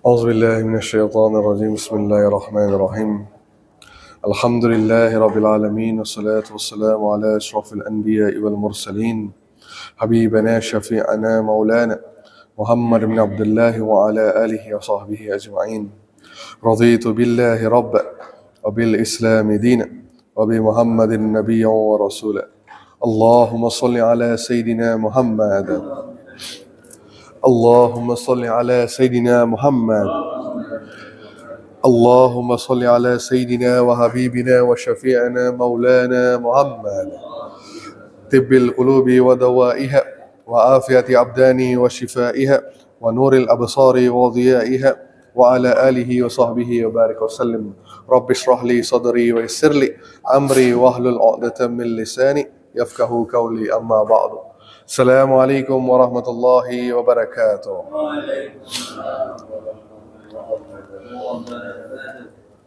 أعوذ بالله من الشيطان الرجيم. بسم الله الرحمن الرحيم. الحمد لله رب العالمين، والصلاة والسلام على أشرف الأنبياء والمرسلين، حبيبنا شفيعنا مولانا محمد بن عبد الله وعلى آله وصحبه أجمعين. رضيت بالله ربا وبالإسلام دينا وبمحمد نبيا ورسولا. اللهم صل على سيدنا محمد. اللهم صل على سيدنا محمد. اللهم صل على سيدنا وحبيبنا وشفيعنا مولانا محمد، طب القلوب ودوائها وعافية أبدان وشفائها ونور الأبصار وضيائها وعلى آله وصحبه وبارك وسلم. رب اشرح لي صدري ويسر لي أمري واحلل عقدة من لساني يفقه قولي. أما بعد. Assalamualaikum warahmatullahi wabarakatuh.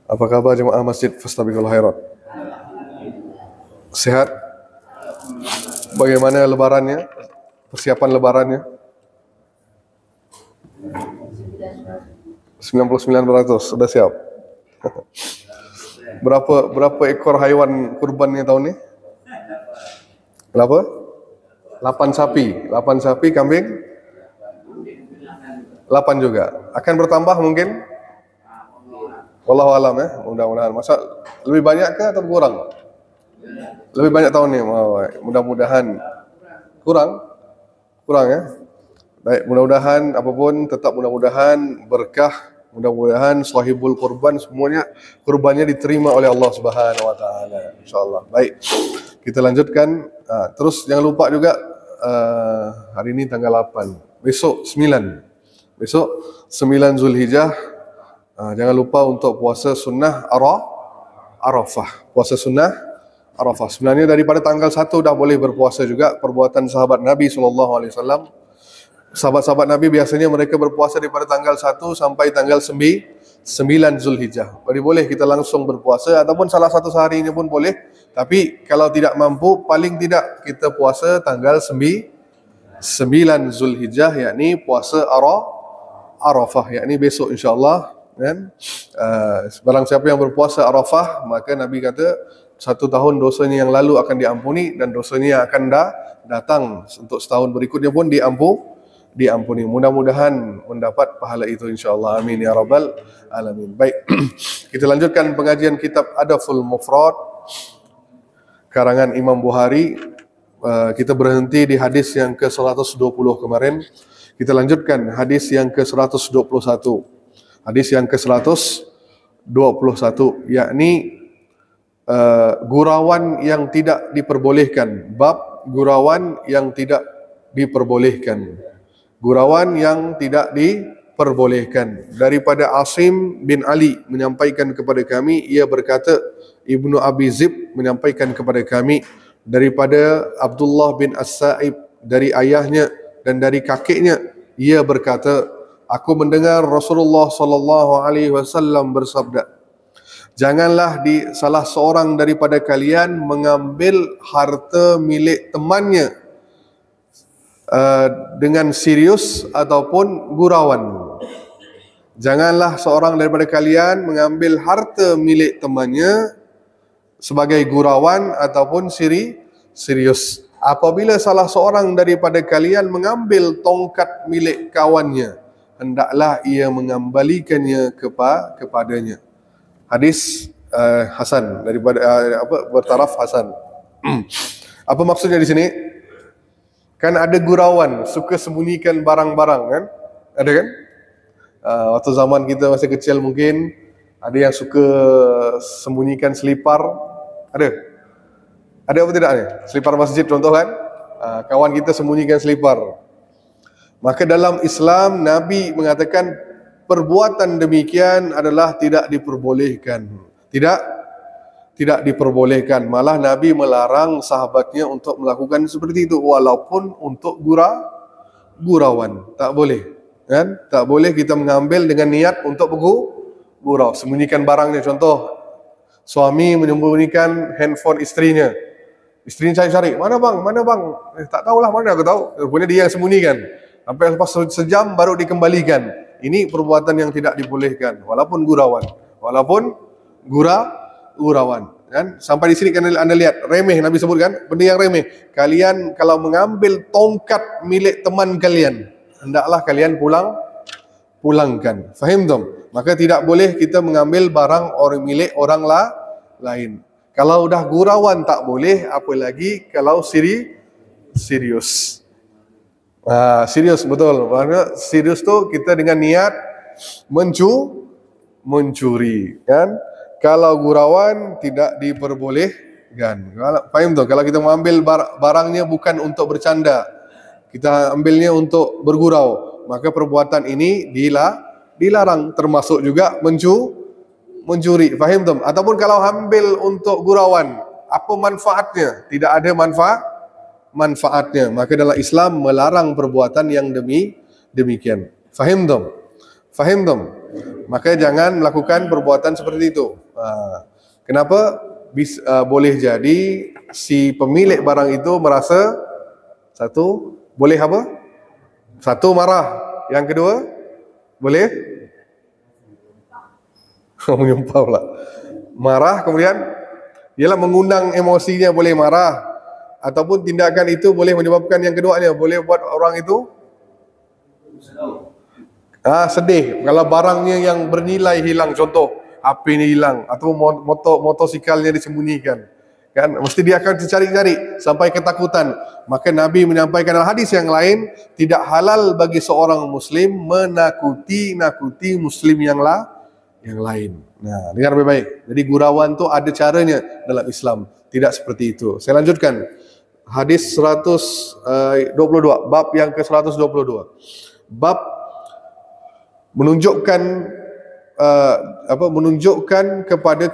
Apa kabar jemaah Masjid Fastabiqul Khairat? Sehat? Bagaimana lebarannya? Persiapan lebarannya? 99% sudah siap. Berapa ekor haiwan kurbannya tahun ini? Berapa? 8 sapi, kambing 8 juga. Akan bertambah mungkin? Wallahu alam ya, mudah-mudahan. Masa lebih banyak ke atau kurang? Lebih banyak tahun ini. Mudah-mudahan kurang ya. Baik, mudah-mudahan apapun tetap mudah-mudahan berkah, mudah-mudahan sahibul kurban semuanya kurbannya diterima oleh Allah Subhanahu wa taala insyaallah. Baik. Kita lanjutkan. Terus jangan lupa juga hari ini tanggal 8. Besok 9 Zulhijjah. Jangan lupa untuk puasa sunnah Arafah. Puasa sunnah Arafah. Sebenarnya daripada tanggal 1 dah boleh berpuasa juga. Perbuatan sahabat Nabi SAW. Sahabat-sahabat Nabi biasanya mereka berpuasa daripada tanggal 1 sampai tanggal 9 Zulhijjah. Jadi boleh kita langsung berpuasa ataupun salah satu sehari ini pun boleh. Tapi kalau tidak mampu, paling tidak kita puasa tanggal 9 Zulhijjah, yakni puasa Arafah, yakni besok insyaAllah. Kan? Barang siapa yang berpuasa Arafah, maka Nabi kata 1 tahun dosanya yang lalu akan diampuni dan dosanya yang akan datang untuk setahun berikutnya pun diampuni. Mudah-mudahan mendapat pahala itu insyaAllah. Amin ya rabbal alamin. Baik, kita lanjutkan pengajian kitab Adabul Mufrad karangan Imam Bukhari. Kita berhenti di hadis yang ke-120 kemarin. Kita lanjutkan hadis yang ke-121. Hadis yang ke-121, yakni gurauan yang tidak diperbolehkan. Bab gurauan yang tidak diperbolehkan. Gurauan yang tidak diperbolehkan. Daripada Asim bin Ali menyampaikan kepada kami, ia berkata, Ibnu Abi Zib menyampaikan kepada kami daripada Abdullah bin As-Sa'ib dari ayahnya dan dari kakeknya, ia berkata, aku mendengar Rasulullah sallallahu alaihi wasallam bersabda, janganlah salah seorang daripada kalian mengambil harta milik temannya dengan serius ataupun gurauan. Janganlah seorang daripada kalian mengambil harta milik temannya sebagai gurauan ataupun serius. Apabila salah seorang daripada kalian mengambil tongkat milik kawannya, hendaklah ia mengembalikannya kepadanya. Hadis Hasan, daripada bertaraf Hasan. Apa maksudnya di sini? Kan ada gurauan, suka sembunyikan barang-barang kan? Ada kan? Waktu zaman kita masih kecil mungkin ada yang suka sembunyikan selipar. Ada apa tidak ni? Selipar masjid contoh kan? Kawan kita sembunyikan selipar. Maka dalam Islam Nabi mengatakan perbuatan demikian adalah tidak diperbolehkan. Tidak diperbolehkan. Malah Nabi melarang sahabatnya untuk melakukan seperti itu walaupun untuk gurauan. Tak boleh. Kan? Tak boleh kita mengambil dengan niat untuk gurau, sembunyikan barangnya. Contoh, suami menyembunyikan handphone istrinya. Istrinya cari-cari, mana bang? Tak tahulah mana, aku tahu. Rupanya dia yang sembunyikan. Sampai lepas sejam baru dikembalikan. Ini perbuatan yang tidak dibolehkan, walaupun gurauan. Kan? Sampai di sini kan anda lihat, remeh Nabi sebutkan, benda yang remeh. Kalian kalau mengambil tongkat milik teman kalian, hendaklah kalian pulangkan. Faham tak? Maka tidak boleh kita mengambil barang milik orang lain. Kalau dah gurauan tak boleh, apalagi kalau serius. Serius betul. Maksudnya serius tu kita dengan niat mencuri, kan? Kalau gurauan tidak diperbolehkan. Faham tu? Kalau kita mengambil barangnya bukan untuk bercanda, kita ambilnya untuk bergurau, maka perbuatan ini dilarang, termasuk juga mencuri. Faham tu? Ataupun kalau ambil untuk gurauan, apa manfaatnya? Tidak ada manfaatnya. Maka dalam Islam melarang perbuatan yang demikian. Faham tu? Maka jangan melakukan perbuatan seperti itu. Kenapa? Boleh jadi si pemilik barang itu merasa satu, boleh apa? Satu, marah. Yang kedua, boleh menyumpah pula. Marah, kemudian ialah mengundang emosinya, boleh marah. Ataupun tindakan itu boleh menyebabkan yang keduanya, boleh buat orang itu sedih. Kalau barangnya yang bernilai hilang, contoh HP ni hilang, atau motosikalnya disembunyikan, kan mesti dia akan cari-cari sampai ketakutan. Maka Nabi menyampaikan dalam hadis yang lain, tidak halal bagi seorang muslim menakuti muslim yang lain. Nah, dengar baik-baik. Jadi gurauan tu ada caranya dalam Islam, tidak seperti itu. Saya lanjutkan. Hadis 122, bab yang ke-122. Bab menunjukkan kepada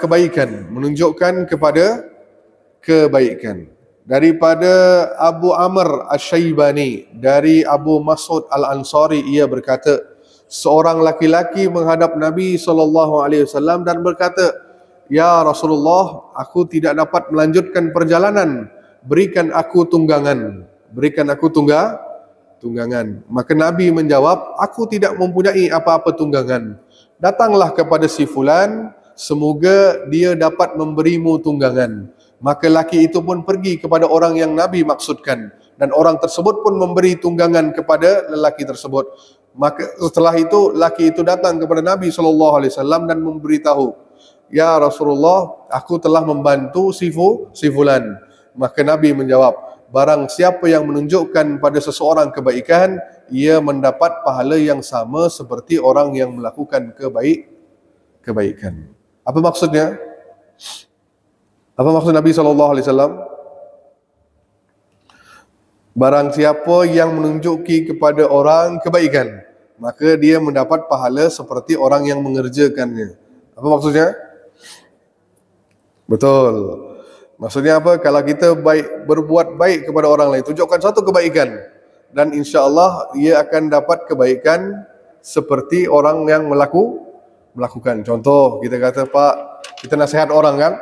kebaikan. Daripada Abu Amr Asy-Syaibani, dari Abu Mas'ud Al-Ansari, ia berkata, seorang laki-laki menghadap Nabi SAW dan berkata, "Ya Rasulullah, aku tidak dapat melanjutkan perjalanan, berikan aku tunggangan." Maka Nabi menjawab, "Aku tidak mempunyai apa-apa tunggangan. Datanglah kepada si fulan, semoga dia dapat memberimu tunggangan." Maka laki itu pun pergi kepada orang yang Nabi maksudkan, dan orang tersebut pun memberi tunggangan kepada lelaki tersebut. Maka setelah itu laki itu datang kepada Nabi SAW dan memberitahu, "Ya Rasulullah, aku telah membantu si fulan." Maka Nabi menjawab, barang siapa yang menunjukkan pada seseorang kebaikan, ia mendapat pahala yang sama seperti orang yang melakukan kebaikan. Apa maksudnya? Apa maksud Nabi SAW? Barang siapa yang menunjuki kepada orang kebaikan, maka dia mendapat pahala seperti orang yang mengerjakannya. Apa maksudnya? Betul. Maksudnya apa? Kalau kita berbuat baik kepada orang lain, tunjukkan satu kebaikan, dan insya-Allah ia akan dapat kebaikan seperti orang yang melakukan. Contoh, kita kata, "Pak, kita nasihat orang kan,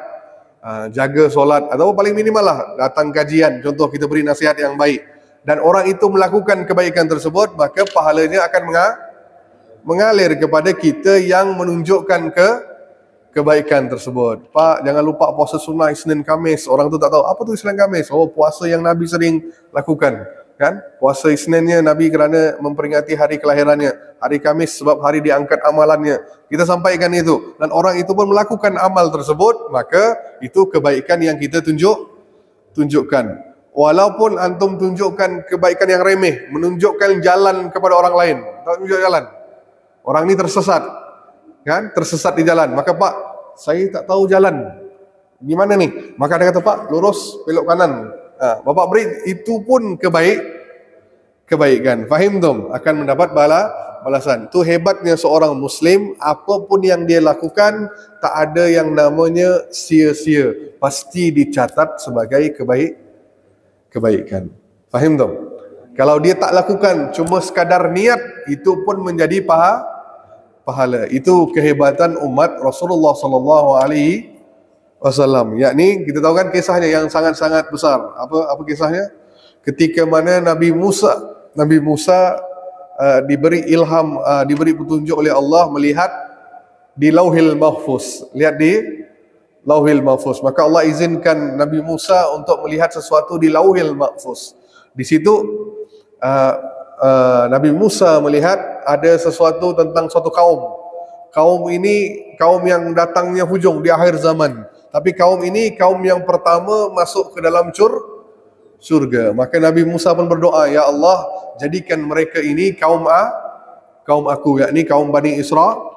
jaga solat, atau paling minimal lah datang kajian." Contoh, kita beri nasihat yang baik, dan orang itu melakukan kebaikan tersebut, maka pahalanya akan mengalir kepada kita yang menunjukkan kebaikan tersebut. "Pak, jangan lupa puasa sunnah Isnin Khamis." Orang tu tak tahu apa tu Isnin Khamis. Oh, puasa yang Nabi sering lakukan, kan? Puasa Isninnya Nabi kerana memperingati hari kelahirannya, hari Khamis sebab hari diangkat amalannya. Kita sampaikan itu, dan orang itu pun melakukan amal tersebut, maka itu kebaikan yang kita tunjukkan. Walaupun antum tunjukkan kebaikan yang remeh, menunjukkan jalan kepada orang lain, tak tunjuk jalan, orang ni tersesat, kan? Tersesat di jalan. Maka, "Pak, saya tak tahu jalan, gimana nih?" Maka dia kata, "Pak, lurus, belok kanan." Bapak beri, itu pun kebaikan. Fahim tu? Akan mendapat balasan. Itu hebatnya seorang Muslim, apapun yang dia lakukan, tak ada yang namanya sia-sia. Pasti dicatat sebagai kebaikan. Fahim tu? Kalau dia tak lakukan, cuma sekadar niat, itu pun menjadi pahala. Itu kehebatan umat Rasulullah SAW. Yakni kita tahu kan kisahnya yang sangat-sangat besar. Apa kisahnya? Ketika mana Nabi Musa diberi ilham, diberi petunjuk oleh Allah melihat di Lauhil Mahfuz. Lihat di Lauhil Mahfuz. Maka Allah izinkan Nabi Musa untuk melihat sesuatu di Lauhil Mahfuz. Di situ Nabi Musa melihat ada sesuatu tentang suatu kaum. Kaum ini kaum yang datangnya hujung di akhir zaman. Tapi kaum ini kaum yang pertama masuk ke dalam surga. Maka Nabi Musa pun berdoa, ya Allah, jadikan mereka ini kaum aku, yakni kaum Bani Israel.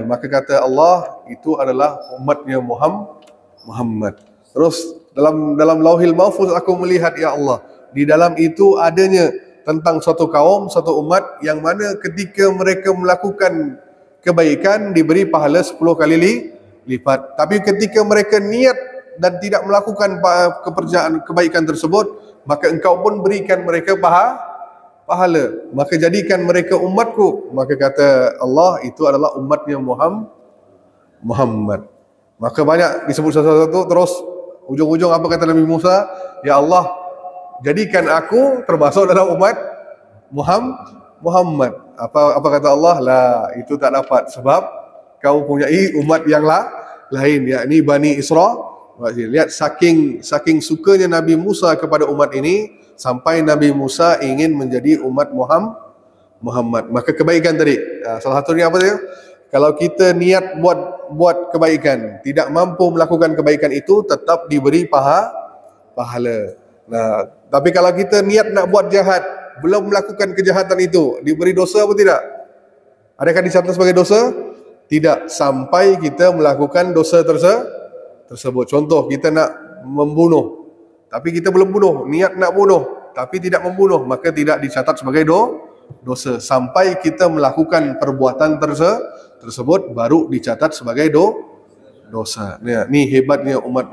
Maka kata Allah, itu adalah umatnya Muhammad. Terus dalam Lauhil Mahfuz aku melihat, ya Allah, di dalam itu adanya tentang suatu kaum, suatu umat yang mana ketika mereka melakukan kebaikan diberi pahala 10 kali lipat. Tapi ketika mereka niat dan tidak melakukan kebaikan tersebut, maka engkau pun berikan mereka pahala. Maka jadikan mereka umatku. Maka kata Allah, itu adalah umatnya Muhammad. Maka banyak disebut satu-satu. Terus ujung-ujung apa kata Nabi Musa? Ya Allah, jadikan aku termasuk dalam umat Muhammad. Apa kata Allah? Lah, itu tak dapat sebab kau punyai umat yang lain, yakni Bani Israel. Lihat saking sukanya Nabi Musa kepada umat ini sampai Nabi Musa ingin menjadi umat Muhammad. Maka kebaikan tadi, salah satunya apa dia? Kalau kita niat buat kebaikan, tidak mampu melakukan kebaikan itu, tetap diberi pahala. Nah, tapi kalau kita niat nak buat jahat, belum melakukan kejahatan itu, diberi dosa apa tidak? Adakah dicatat sebagai dosa? Tidak, sampai kita melakukan dosa tersebut. Contoh, kita nak membunuh, tapi kita belum bunuh, niat nak bunuh, tapi tidak membunuh, maka tidak dicatat sebagai dosa. Sampai kita melakukan perbuatan tersebut, baru dicatat sebagai dosa. Ni hebatnya umat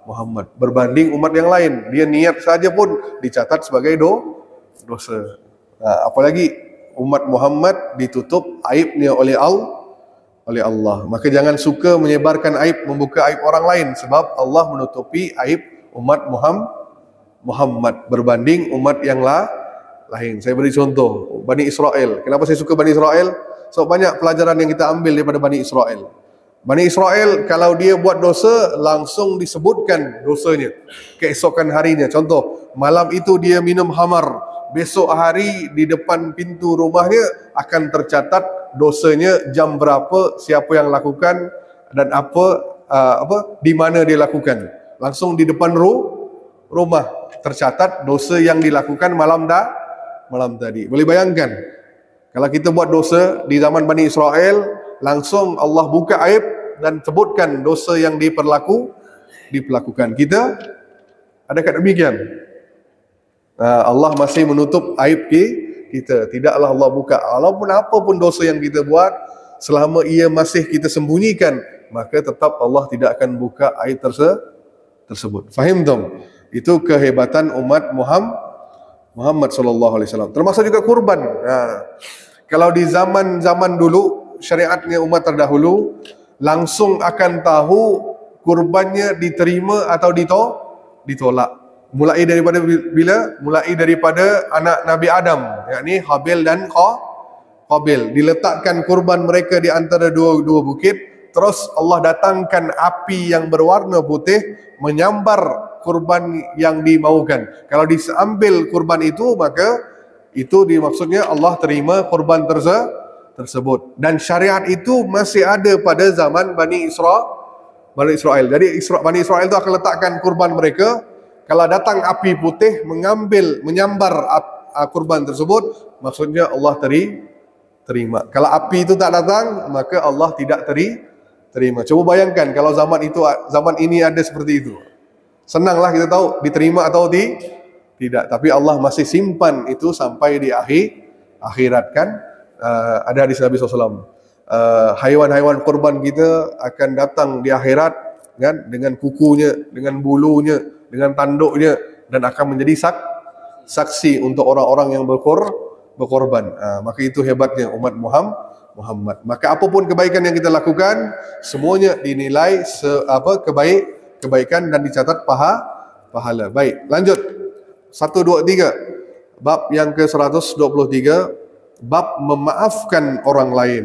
Muhammad berbanding umat yang lain. Dia niat saja pun dicatat sebagai dosa. Apalagi umat Muhammad ditutup aibnya oleh Allah. Maka jangan suka menyebarkan aib, membuka aib orang lain, sebab Allah menutupi aib umat Muhammad berbanding umat yang lain. Saya beri contoh, Bani Israel. Kenapa saya suka Bani Israel? So banyak pelajaran yang kita ambil daripada Bani Israel. Bani Israel, kalau dia buat dosa, langsung disebutkan dosanya keesokan harinya. Contoh, malam itu dia minum khamar, besok hari di depan pintu rumahnya akan tercatat dosanya, jam berapa, siapa yang lakukan, dan di mana dia lakukan. Langsung di depan rumah tercatat dosa yang dilakukan malam tadi. Boleh bayangkan kalau kita buat dosa di zaman Bani Israel, langsung Allah buka aib dan sebutkan dosa yang diperlakukan. Kita adakah demikian? Allah masih menutup aib kita. Tidaklah Allah buka. Walaupun apapun dosa yang kita buat, selama ia masih kita sembunyikan, maka tetap Allah tidak akan buka aib tersebut. Faham tak? Itu kehebatan umat Muhammad sallallahu alaihi wasallam. Termasuk juga kurban. Kalau di zaman dulu, syariatnya umat terdahulu, langsung akan tahu kurbannya diterima atau ditolak. Mulai daripada bila? Mulai daripada anak Nabi Adam, yakni Habil dan Qabil. Diletakkan kurban mereka di antara dua bukit. Terus Allah datangkan api yang berwarna putih menyambar kurban yang dimaukan. Kalau diambil kurban itu, maka itu dimaksudnya Allah terima kurban tersebut. Dan syariat itu masih ada pada zaman Bani Israel. Jadi Bani Israel itu akan letakkan kurban mereka. Kalau datang api putih menyambar kurban tersebut, maksudnya Allah terima. Kalau api itu tak datang, maka Allah tidak terima. Coba bayangkan kalau zaman ini ada seperti itu. Senanglah kita tahu diterima atau tidak. Tapi Allah masih simpan itu sampai di akhirat kan. Ada hadis Nabi SAW. Haiwan-haiwan kurban kita akan datang di akhirat kan, dengan kukunya, dengan bulunya, dengan tanduknya, dan akan menjadi saksi untuk orang-orang yang berkorban. Maka itu hebatnya umat Muhammad. Maka apapun kebaikan yang kita lakukan, semuanya dinilai kebaikan dan dicatat pahala. Baik, lanjut. 1, 2, 3. Bab yang ke-123, bab memaafkan orang lain.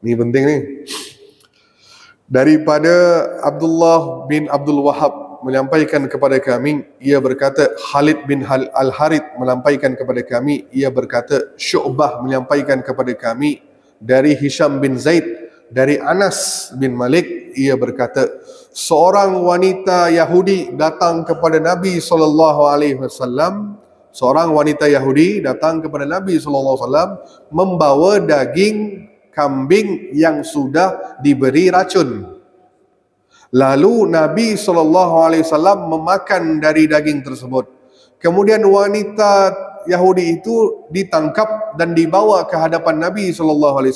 Ini penting nih. Daripada Abdullah bin Abdul Wahab menyampaikan kepada kami, ia berkata, Khalid bin Al-Harith menyampaikan kepada kami, ia berkata, Syu'bah menyampaikan kepada kami dari Hisham bin Zaid, dari Anas bin Malik, ia berkata, seorang wanita Yahudi datang kepada Nabi SAW. Seorang wanita Yahudi datang kepada Nabi SAW membawa daging kambing yang sudah diberi racun. Lalu Nabi SAW memakan dari daging tersebut. Kemudian wanita Yahudi itu ditangkap dan dibawa ke hadapan Nabi SAW,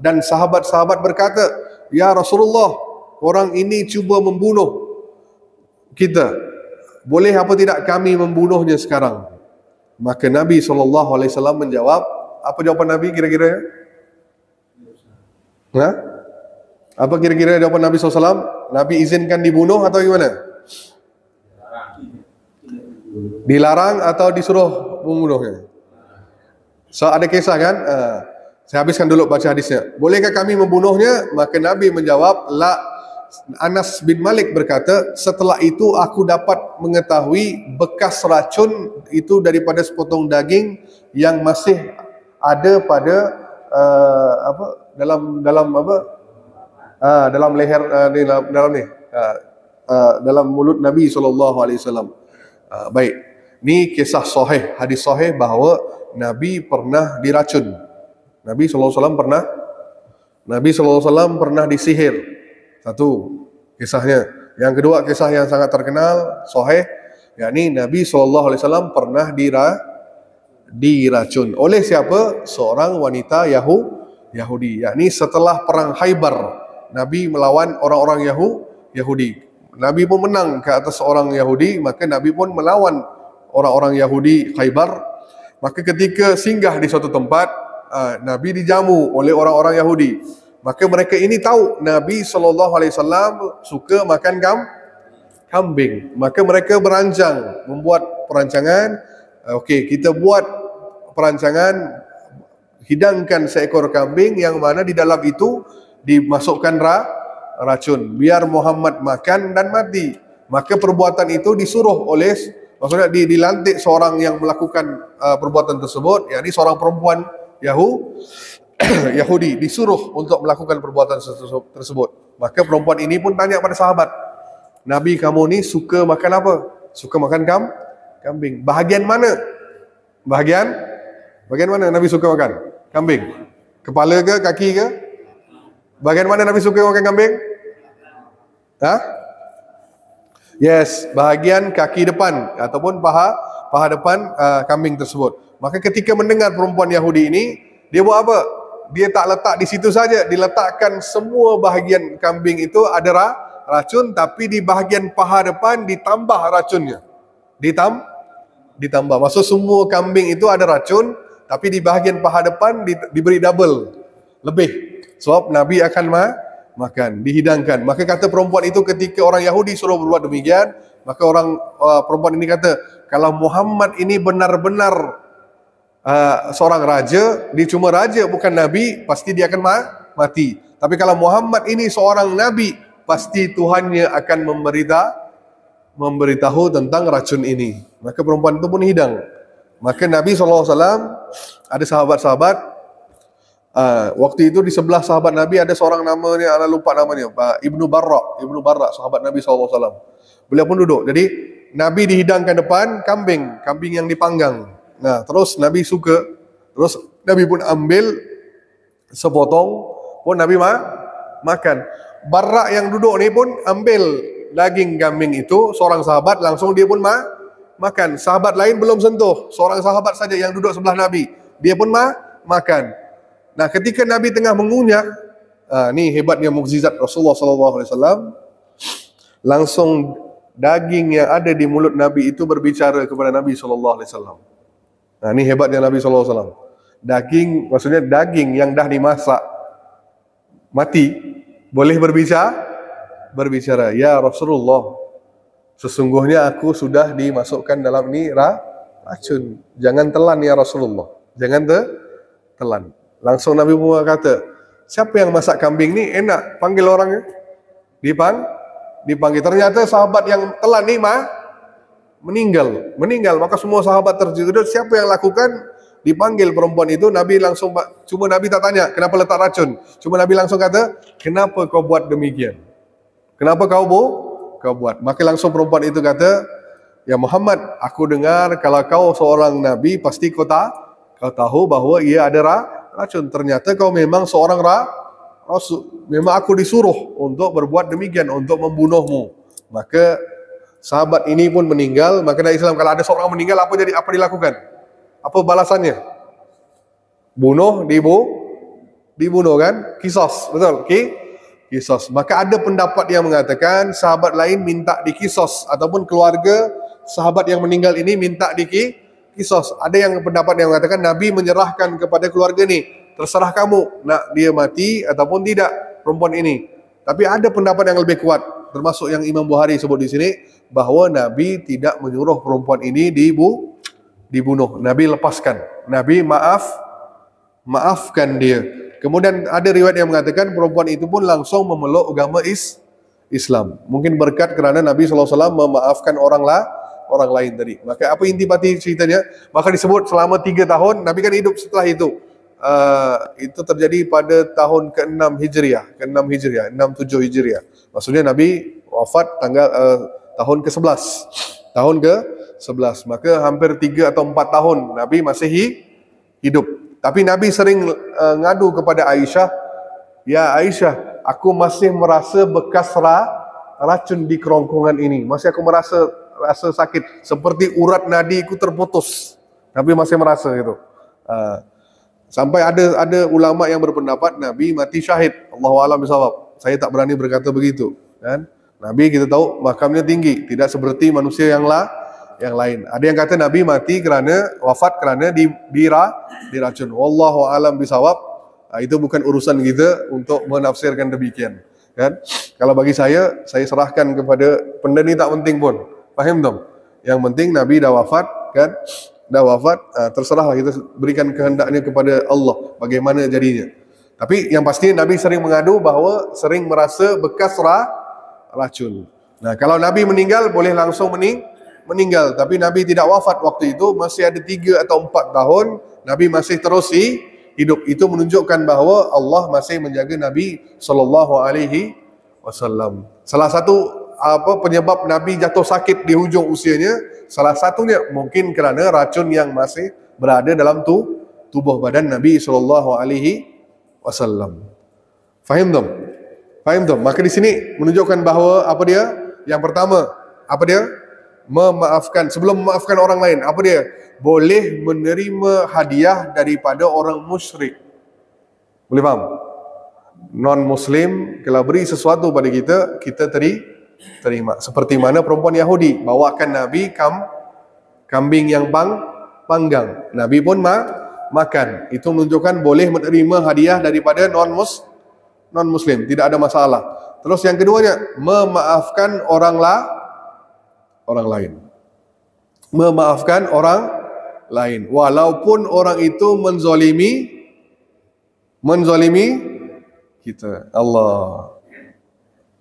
dan sahabat-sahabat berkata, ya Rasulullah, orang ini cuba membunuh kita. Boleh apa tidak kami membunuhnya sekarang? Maka Nabi SAW menjawab, apa jawapan Nabi kira-kira? Apa kira-kira jawapan Nabi SAW? Nabi izinkan dibunuh atau gimana? Dilarang atau disuruh membunuhnya? So ada kisah kan? Saya habiskan dulu baca hadisnya. Bolehkah kami membunuhnya? Maka Nabi menjawab, la. Anas bin Malik berkata, setelah itu aku dapat mengetahui bekas racun itu daripada sepotong daging yang masih ada pada dalam leher, dalam mulut Nabi SAW. Baik, ini kisah sahih, hadis sahih bahawa Nabi pernah diracun. Nabi SAW pernah disihir. Satu kisahnya. Yang kedua, kisah yang sangat terkenal, sahih, yakni Nabi SAW pernah diracun. Oleh siapa? Seorang wanita Yahudi. Yakni setelah perang Khaybar, Nabi melawan orang-orang Yahudi. Nabi pun menang ke atas orang Yahudi, maka Nabi pun melawan orang-orang Yahudi Khaybar. Maka ketika singgah di suatu tempat, Nabi dijamu oleh orang-orang Yahudi. Maka mereka ini tahu Nabi SAW suka makan kambing. Maka mereka berancang, membuat perancangan. Okey, kita buat perancangan, hidangkan seekor kambing yang mana di dalam itu dimasukkan racun, biar Muhammad makan dan mati. Maka perbuatan itu disuruh oleh, maksudnya dilantik seorang yang melakukan perbuatan tersebut, yakni seorang perempuan Yahudi disuruh untuk melakukan perbuatan tersebut. Maka perempuan ini pun tanya pada sahabat, Nabi kamu ni suka makan apa? Suka makan kambing. Bahagian mana Nabi suka makan? Kambing. Kepala ke, kaki ke? Bahagian mana Nabi suka makan kambing? Yes, bahagian kaki depan ataupun paha depan kambing tersebut. Maka ketika mendengar perempuan Yahudi ini, dia buat apa? Dia tak letak di situ saja, diletakkan semua bahagian kambing itu ada racun, tapi di bahagian paha depan ditambah racunnya. Ditambah. Maksud semua kambing itu ada racun, tapi di bahagian paha depan diberi double, lebih. Sebab Nabi akan makan, dihidangkan. Maka kata perempuan itu, ketika orang Yahudi suruh berbuat demikian, maka perempuan ini kata, kalau Muhammad ini benar-benar seorang raja, dia cuma raja bukan nabi, pasti dia akan mati. Tapi kalau Muhammad ini seorang nabi, pasti Tuhannya akan memberitahu tentang racun ini. Maka perempuan itu pun hidang. Maka Nabi SAW ada sahabat-sahabat, waktu itu di sebelah sahabat Nabi ada seorang namanya, saya lupa namanya, Ibnu Barra, sahabat Nabi SAW. Beliau pun duduk. Jadi Nabi dihidangkan depan kambing yang dipanggang. Nah, terus Nabi suka, terus Nabi pun ambil sepotong, pun Nabi makan. Barra yang duduk ni pun ambil daging kambing itu, seorang sahabat, langsung dia pun makan. Sahabat lain belum sentuh, seorang sahabat saja yang duduk sebelah Nabi, dia pun makan. Nah, ketika Nabi tengah mengunyah, ni hebatnya mukjizat Rasulullah SAW, langsung daging yang ada di mulut Nabi itu berbicara kepada Nabi SAW. Nah, ini hebatnya Nabi SAW. Daging, maksudnya daging yang dah dimasak mati, boleh berbicara. Ya Rasulullah, sesungguhnya aku sudah dimasukkan dalam ini racun. Jangan telan ya Rasulullah. Jangan telan. Langsung Nabi Muhammad kata, siapa yang masak kambing ni? Enak, panggil orangnya. Dipanggil. Ternyata sahabat yang telan ni meninggal. Maka semua sahabat terkejut. Siapa yang lakukan? Dipanggil perempuan itu. Nabi langsung, cuma Nabi tak tanya kenapa letak racun. Cuma Nabi langsung kata, kenapa kau buat demikian? Kenapa kau buat? Maka langsung perempuan itu kata, ya Muhammad, aku dengar kalau kau seorang Nabi, pasti kau tahu bahawa ia ada racun. Ternyata kau memang seorang Rasul. Memang aku disuruh untuk berbuat demikian, untuk membunuhmu. Maka sahabat ini pun meninggal. Maka dalam Islam kalau ada seorang meninggal, apa dilakukan? Apa balasannya? Dibunuh kan? Kisos, betul? Kisos. Maka ada pendapat yang mengatakan sahabat lain minta dikisos, ataupun keluarga sahabat yang meninggal ini minta dikisos. Ada yang pendapat yang mengatakan Nabi menyerahkan kepada keluarga ni, terserah kamu nak dia mati ataupun tidak perempuan ini. Tapi ada pendapat yang lebih kuat, termasuk yang Imam Bukhari sebut di sini, bahawa Nabi tidak menyuruh perempuan ini dibunuh. Nabi lepaskan. Nabi maafkan dia. Kemudian ada riwayat yang mengatakan perempuan itu pun langsung memeluk agama Islam. Mungkin berkat kerana Nabi SAW memaafkan orang lain tadi. Maka apa intipati ceritanya? Maka disebut selama 3 tahun, Nabi kan hidup setelah itu. Itu terjadi pada tahun ke-6 Hijriah, 67 Hijriah. Maksudnya Nabi wafat tahun ke-11. Tahun ke-11. Maka hampir 3 atau 4 tahun Nabi masih hidup. Tapi Nabi sering ngadu kepada Aisyah, ya Aisyah, aku masih merasa bekas racun di kerongkongan ini. Masih aku rasa sakit, seperti urat nadiku terputus. Nabi masih merasa itu. Sampai ada ulama yang berpendapat Nabi mati syahid. Allahu a'lam bishawab. Saya tak berani berkata begitu, kan? Nabi kita tahu makamnya tinggi, tidak seperti manusia yang lain. Ada yang kata Nabi mati wafat kerana diracun. Wallahu a'lam bishawab. Itu bukan urusan kita untuk menafsirkan demikian, kan? Kalau bagi saya serahkan kepada benda ni tak penting pun. Faham tak? Yang penting Nabi dah wafat, kan? Dah wafat, terserahlah kita berikan kehendaknya kepada Allah bagaimana jadinya. Tapi yang pasti Nabi sering mengadu bahawa sering merasa bekas racun. Nah, kalau Nabi meninggal boleh langsung meninggal, tapi Nabi tidak wafat waktu itu, masih ada 3 atau 4 tahun Nabi masih terus hidup. Itu menunjukkan bahawa Allah masih menjaga Nabi SAW. Salah satu penyebab Nabi jatuh sakit di hujung usianya, salah satunya mungkin kerana racun yang masih berada dalam tubuh badan Nabi SAW. Faham tak? Maka di sini menunjukkan bahawa apa dia? Yang pertama, apa dia? Memaafkan. Sebelum memaafkan orang lain, apa dia? Boleh menerima hadiah daripada orang musyrik. Boleh faham? Non-Muslim kalau beri sesuatu pada kita terima. Seperti mana perempuan Yahudi bawakan Nabi kambing yang panggang. Nabi pun makan. Itu menunjukkan boleh menerima hadiah daripada non-Muslim. Tidak ada masalah. Terus yang keduanya, memaafkan orang lain. Memaafkan orang lain. Walaupun orang itu menzalimi kita. Allah.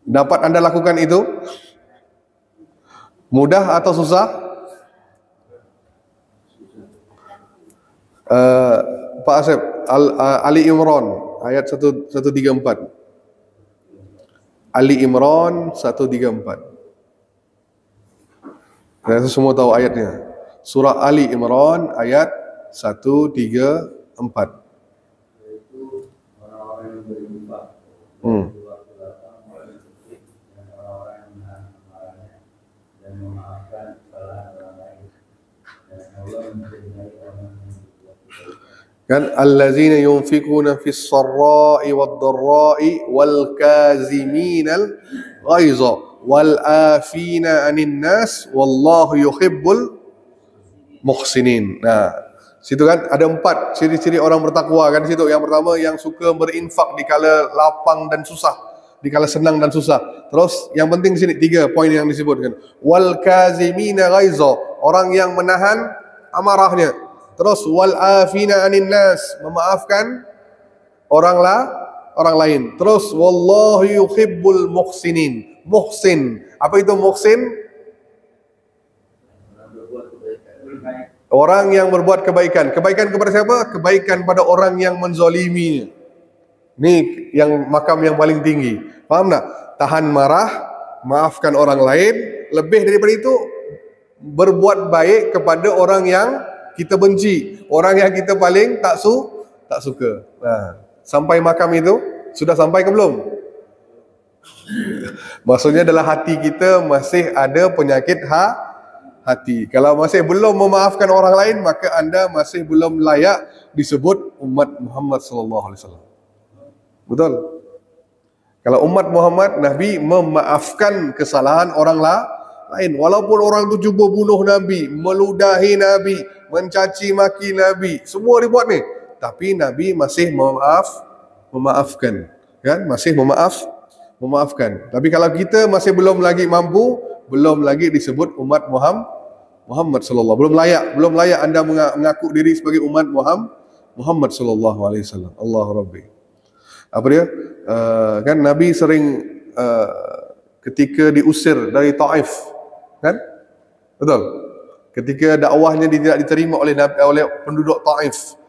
Dapat anda lakukan itu? Mudah atau susah? Pak Asep, Ali Imran ayat 134. Ali Imran 134. Kita semua tahu ayatnya. Surah Ali Imran ayat 134. Kan allazina yunfikuna fis sarra'i wad dharra'i wal kaziminal ghaiza wal afina 'anil nas wallahu yuhibbul muhsinin. Nah, situ kan ada 4 ciri-ciri orang bertakwa kan di situ. Yang pertama, yang suka berinfak di kala lapang dan susah, di kala senang dan susah. Terus yang penting di sini 3 poin yang disebutkan. Wal kazimina ghaiza, orang yang menahan amarahnya. Terus wal afina anin nas, memaafkan orang lain. Terus wallahu yuhibbul muhsinin. Muhsin. Apa itu muhsin? Orang yang berbuat kebaikan. Kebaikan kepada siapa? Kebaikan pada orang yang menzaliminya. Ini yang makam yang paling tinggi. Faham tak? Tahan marah, maafkan orang lain. Lebih daripada itu, berbuat baik kepada orang yang kita benci, orang yang kita paling tak suka. Nah, sampai makam itu sudah sampai ke belum? Maksudnya adalah hati kita masih ada penyakit hati. Kalau masih belum memaafkan orang lain, maka anda masih belum layak disebut umat Muhammad sallallahu alaihi wasallam. Betul? Kalau umat Muhammad, Nabi memaafkan kesalahan orang lain. Walaupun orang itu cuba bunuh Nabi, meludahi Nabi, mencaci maki Nabi, semua dibuat ni. Tapi Nabi masih memaafkan. Kan? Masih memaafkan. Tapi kalau kita masih belum lagi mampu, belum lagi disebut umat Muhammad sallallahu, belum layak anda mengaku diri sebagai umat Muhammad sallallahu alaihi wasallam. Allahu Rabbi. Apa dia? Kan Nabi sering ketika diusir dari Taif, kan? Betul. Ketika dakwahnya tidak diterima oleh penduduk Taif,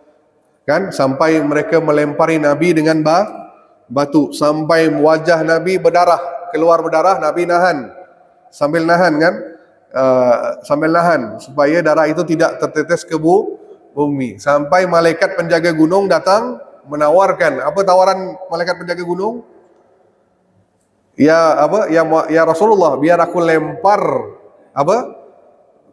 kan? Sampai mereka melempari Nabi dengan batu, sampai wajah Nabi keluar berdarah, Nabi sambil nahan kan? Sambil nahan supaya darah itu tidak tertetes ke bumi. Sampai malaikat penjaga gunung datang menawarkan. Apa tawaran malaikat penjaga gunung? Ya Rasulullah, biar aku lempar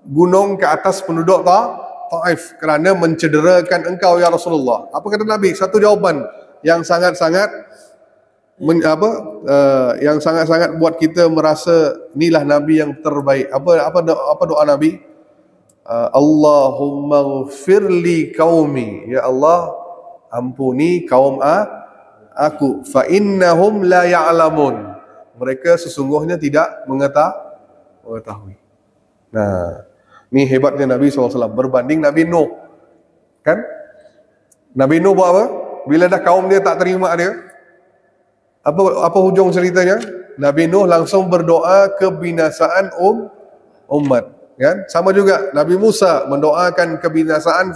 gunung ke atas penduduk Taif kerana mencederakan engkau ya Rasulullah. Apa kata Nabi? Satu jawapan yang sangat-sangat yang sangat-sangat buat kita merasa inilah Nabi yang terbaik. Apa doa Nabi? Allahumma ghfirli qaumi, ya Allah ampuni kaum aku, fa innahum la ya'lamun, mereka sesungguhnya tidak mengetahui. Nah, ni hebatnya Nabi SAW berbanding Nabi Nuh. Kan? Nabi Nuh buat apa? Bila dah kaum dia tak terima dia, apa hujung ceritanya? Nabi Nuh langsung berdoa kebinasaan umat. Kan? Sama juga Nabi Musa mendoakan kebinasaan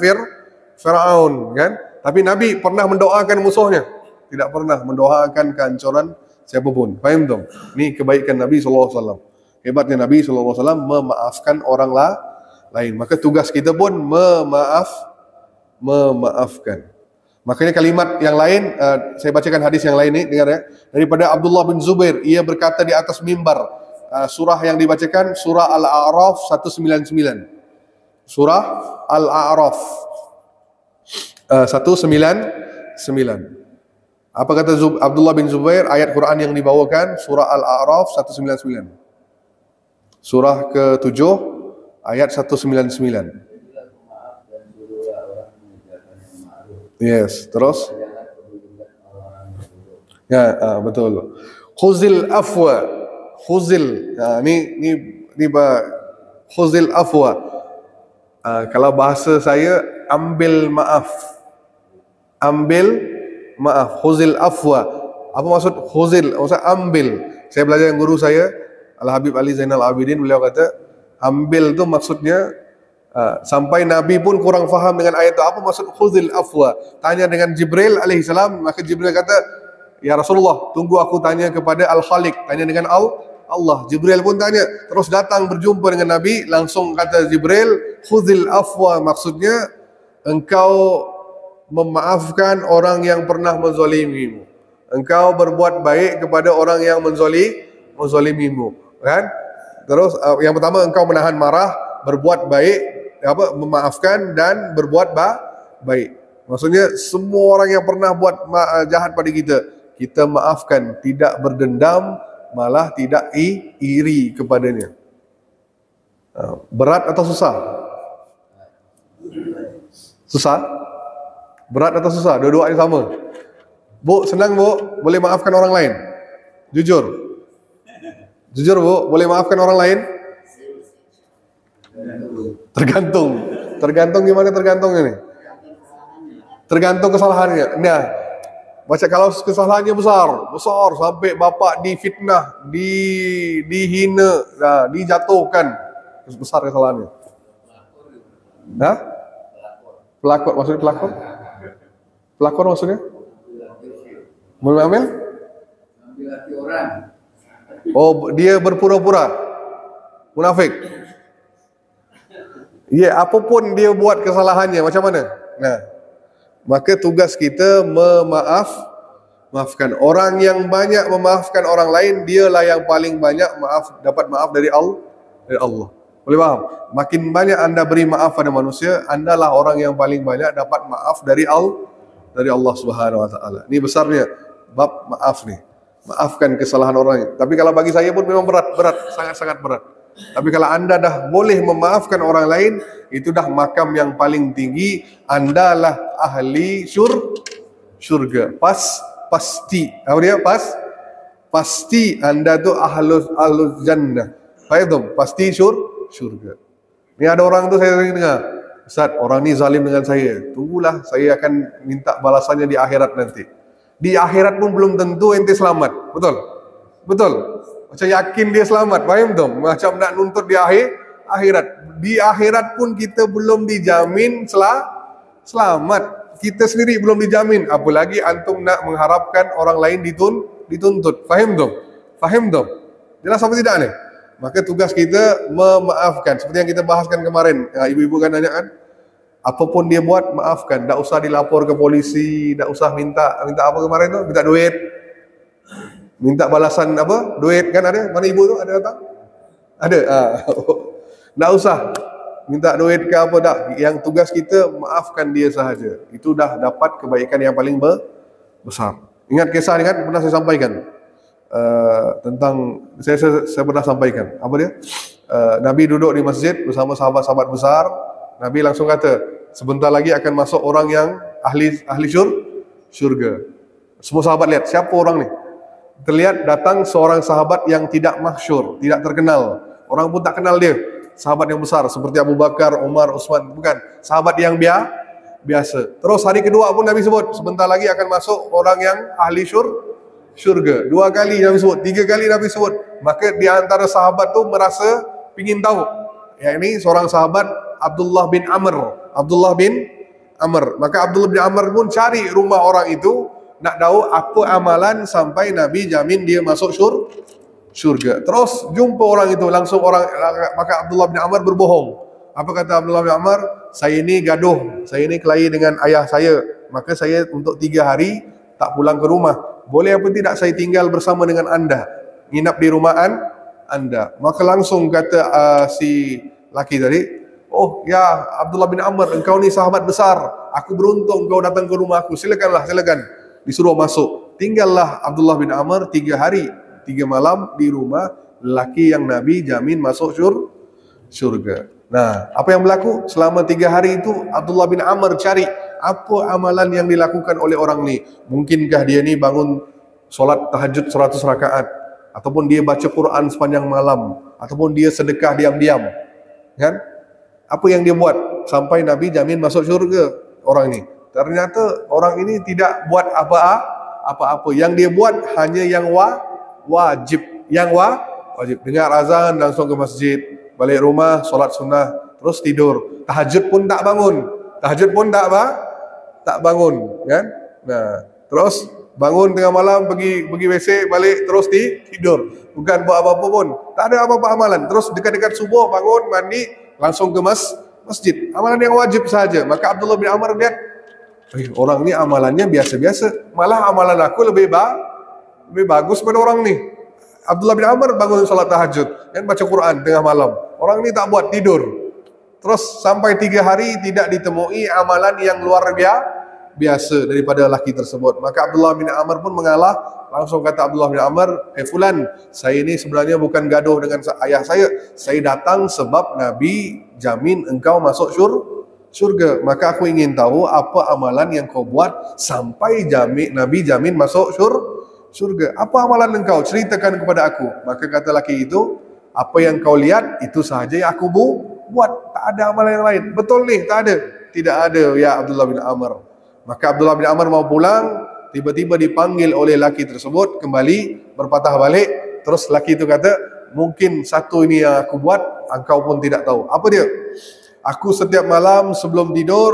Fir'aun. Kan? Tapi Nabi pernah mendoakan musuhnya, tidak pernah mendoakan kehancuran siapapun. Faham tak? Ini kebaikan Nabi SAW. Hebatnya Nabi SAW memaafkan orang lain. Maka tugas kita pun memaafkan. Makanya kalimat yang lain, saya bacakan hadis yang lain ni, dengar ya. Daripada Abdullah bin Zubair, ia berkata di atas mimbar, surah yang dibacakan surah Al-A'raf 199. Surah Al-A'raf 199. Apa kata Abdullah bin Zubair? Ayat Quran yang dibawakan surah Al-A'raf 199. Surah ke-7 ayat 199. Yes, terus? Ya, betul. Khuzil afwa. Khuzil. Khuzil afwa. Kalau bahasa saya, ambil maaf. Ambil maaf. Khuzil afwa. Apa maksud khuzil? Maksud ambil. Saya belajar dengan guru saya, Al-Habib Ali Zainal Abidin, beliau kata, ambil tu maksudnya, sampai Nabi pun kurang faham dengan ayat itu. Apa maksud khuzil afwa? Tanya dengan Jibril alaihissalam, maka Jibril kata, ya Rasulullah, tunggu aku tanya kepada Al-Khaliq, tanya dengan Allah. Jibril pun tanya, terus datang berjumpa dengan Nabi, langsung kata Jibril, khuzil afwa, maksudnya engkau memaafkan orang yang pernah menzalimimu. Engkau berbuat baik kepada orang yang menzalimimu, kan? Terus yang pertama, engkau menahan marah, berbuat baik, memaafkan dan berbuat baik. Maksudnya semua orang yang pernah buat jahat pada kita maafkan, tidak berdendam, malah tidak iri kepadanya. Berat atau susah? Susah? Berat atau susah? Dua-duanya sama. Bu, senang bu? Boleh maafkan orang lain? Jujur? Jujur bu, boleh maafkan orang lain? Tergantung. Tergantung gimana tergantungnya nih? Tergantung kesalahannya. Nah, baca kalau kesalahannya besar sampai bapak difitnah, dihina, nah, dijatuhkan, besar kesalahannya. Hah? Pelakor maksudnya pelakor? Pelakor maksudnya? Mengambil? Oh, dia berpura-pura munafik. Ya, apapun dia buat kesalahannya macam mana? Nah, maka tugas kita maafkan. Orang yang banyak memaafkan orang lain, dialah yang paling banyak dapat maaf dari Allah. Boleh faham? Makin banyak anda beri maaf pada manusia, andalah orang yang paling banyak dapat maaf dari Allah Subhanahu Wa Taala. Ini besarnya bab maaf nih. Maafkan kesalahan orang. Tapi kalau bagi saya pun memang berat, sangat-sangat berat. Tapi kalau anda dah boleh memaafkan orang lain, itu dah makam yang paling tinggi. Anda lah ahli syurga. Pasti. Apa dia? Pasti anda tu ahlus jannah. Faham? Pasti syurga. Ini ada orang tu saya sering dengar, Ustaz, orang ni zalim dengan saya. Tunggulah, saya akan minta balasannya di akhirat nanti. Di akhirat pun belum tentu ente selamat. Betul. Macam yakin dia selamat, faham tu? Macam nak nuntut di akhirat. Di akhirat pun kita belum dijamin selamat. Kita sendiri belum dijamin. Apalagi antum nak mengharapkan orang lain dituntut. Faham tu? Jelas apa tidak ni? Maka tugas kita memaafkan. Seperti yang kita bahaskan kemarin. Ibu-ibu kan nanya kan? Apapun dia buat, maafkan. Tak usah dilapor ke polisi, tak usah minta apa kemarin tu? Minta duit. Minta balasan apa? Duit kan ada? Mana ibu tu? Ada datang? Ada. Tak usah minta duit ke apa tak. Yang tugas kita maafkan dia sahaja. Itu dah dapat kebaikan yang paling besar. Ingat kisah ni kan pernah saya sampaikan. Tentang saya pernah sampaikan. Apa dia? Nabi duduk di masjid bersama sahabat-sahabat besar. Nabi langsung kata, sebentar lagi akan masuk orang yang ahli syurga. Semua sahabat lihat, siapa orang ni? Terlihat datang seorang sahabat yang tidak masyhur, tidak terkenal. Orang pun tak kenal dia. Sahabat yang besar seperti Abu Bakar, Umar, Utsman, bukan. Sahabat yang biasa. Terus hari kedua pun Nabi sebut, sebentar lagi akan masuk orang yang ahli syurga. 2 kali Nabi sebut, 3 kali Nabi sebut. Maka di antara sahabat tu merasa ingin tahu. Yang ini seorang sahabat Abdullah bin Amr. Maka Abdullah bin Amr pun cari rumah orang itu, nak tahu apa amalan sampai Nabi jamin dia masuk syurga. Terus jumpa orang itu, maka Abdullah bin Amr berbohong. Apa kata Abdullah bin Amr? Saya ini gaduh, saya ini kelahi dengan ayah saya. Maka saya untuk 3 hari tak pulang ke rumah. Boleh apa tidak saya tinggal bersama dengan anda, nginap di rumah anda? Maka langsung kata si laki tadi, oh ya Abdullah bin Amr, engkau ni sahabat besar. Aku beruntung kau datang ke rumah aku. Silakan. Disuruh masuk. Tinggallah Abdullah bin Amr 3 hari 3 malam di rumah lelaki yang Nabi jamin masuk syurga. Nah, apa yang berlaku? Selama 3 hari itu Abdullah bin Amr cari apa amalan yang dilakukan oleh orang ni. Mungkinkah dia ni bangun solat tahajud 100 rakaat, ataupun dia baca Quran sepanjang malam, ataupun dia sedekah diam-diam. Kan? Apa yang dia buat sampai Nabi jamin masuk syurga orang ni? Ternyata orang ini tidak buat apa-apa. Yang dia buat hanya yang wajib. Wajib. Dengar azan langsung ke masjid, balik rumah solat sunnah, terus tidur. Tahajud pun tak bangun, kan? Nah, terus bangun tengah malam pergi WC, balik terus tidur. Bukan buat apa-apa pun. Tak ada apa-apa amalan. Terus dekat-dekat subuh bangun, mandi, langsung ke masjid. Amalan yang wajib saja. Maka Abdullah bin Amr lihat, orang ni amalannya biasa-biasa. Malah amalan aku lebih bagus pada orang ni. Abdullah bin Amr bangun salat tahajud dan baca Quran tengah malam. Orang ni tak buat, tidur. Terus sampai 3 hari tidak ditemui amalan yang luar biasa daripada lelaki tersebut. Maka Abdullah bin Amr pun mengalah. Langsung kata Abdullah bin Amr, fulan, saya ini sebenarnya bukan gaduh dengan ayah saya. Saya datang sebab Nabi jamin engkau masuk syurga. Maka aku ingin tahu apa amalan yang kau buat sampai Nabi jamin masuk syurga. Apa amalan engkau? Ceritakan kepada aku. Maka kata lelaki itu, apa yang kau lihat itu sahaja yang aku buat, tak ada amalan yang lain. Betul nih, tak ada. Tidak ada ya Abdullah bin Amr. Maka Abdullah bin Amr mau pulang, tiba-tiba dipanggil oleh laki tersebut, kembali berpatah balik. Terus laki itu kata, mungkin satu ini yang aku buat, engkau pun tidak tahu. Apa dia? Aku setiap malam sebelum tidur,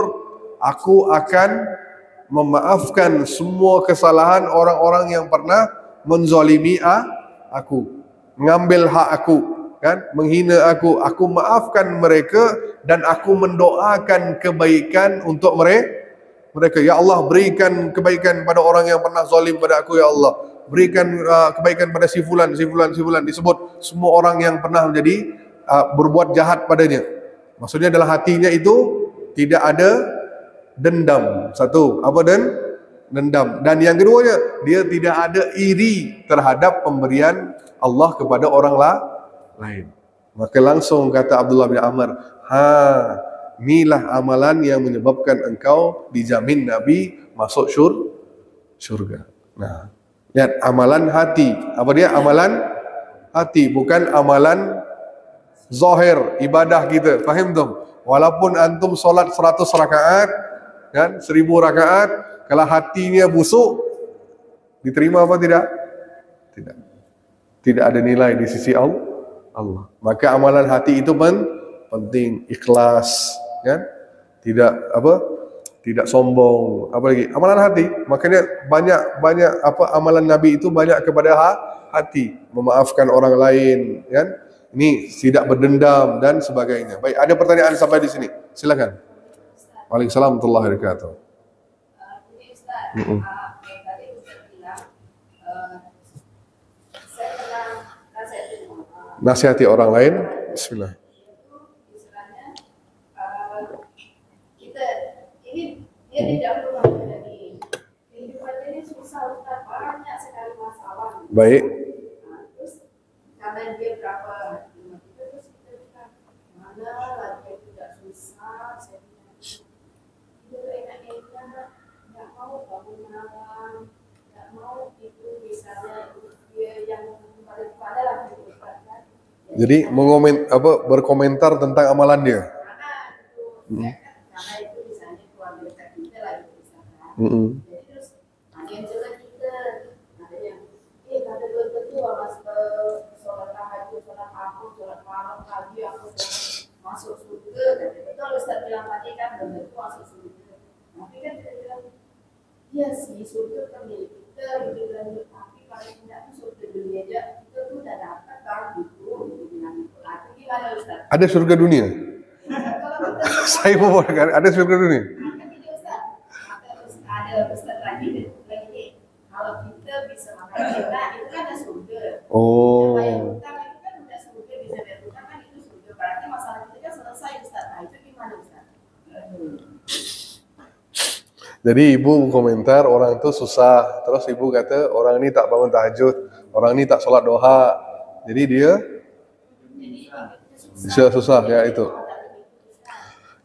aku akan memaafkan semua kesalahan orang-orang yang pernah menzalimi aku, mengambil hak aku, kan, menghina aku. Aku maafkan mereka dan aku mendoakan kebaikan untuk mereka. Ya Allah, berikan kebaikan pada orang yang pernah zalim pada aku, ya Allah. Berikan kebaikan pada si fulan. Disebut semua orang yang pernah menjadi berbuat jahat padanya. Maksudnya dalam hatinya itu tidak ada dendam. Satu, apa dendam. Dan yang keduanya, dia tidak ada iri terhadap pemberian Allah kepada orang lain. Maka langsung kata Abdullah bin Amr, inilah amalan yang menyebabkan engkau dijamin Nabi masuk syurga. Nah, lihat amalan hati. Apa dia? Amalan hati, bukan amalan zahir, ibadah kita. Faham tu? Walaupun antum solat 100 rakaat, kan, 1000 rakaat, kalau hatinya busuk, diterima apa tidak? Tidak. Tidak ada nilai di sisi Allah. Maka amalan hati itu penting, ikhlas, kan? Tidak sombong, apa lagi? Amalan hati. Makanya banyak amalan Nabi itu banyak kepada hati, memaafkan orang lain, kan? Ini tidak berdendam dan sebagainya. Baik, ada pertanyaan sampai di sini. Silakan. Waalaikumsalam warahmatullahi wabarakatuh. Jadi Ustaz, tadi Ustaz bilang, saya pernah nasihati orang lain. Bismillah. istilahnya kita ini dia tidak berubah dari kehidupan ini susah Ustaz, banyak sekali masalah. Baik. Terus karena dia berapa kita terus kita bilang mana lagi yang tidak susah, saya bilang itu enak-enak, nggak mau bangun malam, nggak mau itu misalnya dia yang pada lah gitu kan. Jadi berkomentar tentang amalan dia. Karena itu misalnya keluarga kita lagi misalkan. Jadi terus ada yang jelek kita, ada yang kata betul mas sholat tahajud, sholat aku, sholat malam pagi aku masuk surga. Kata betul Ustaz bilang tadi kan betul itu masuk surga. Tapi kan kita bilang iya sih surga kan milik kita gitu bilang, tapi kalau tidak surga dunia aja kita tuh udah dapat kan gitu bilang itu. Itu gimana Ustaz? Ada surga dunia? Saya mau ada surga dunia? Ada Ustaz lagi kalau kita bisa makan enak itu kan ada surga. Oh. Bayar hutang itu kan udah surga, bisa bayar hutang kan itu surga. Berarti masalah kita kan selesai Ustaz. Nah itu gimana Ustaz? Jadi ibu komentar orang itu susah. Terus ibu kata orang ini tak bangun tahajud, orang ini tak sholat duha. Jadi dia susah ya itu.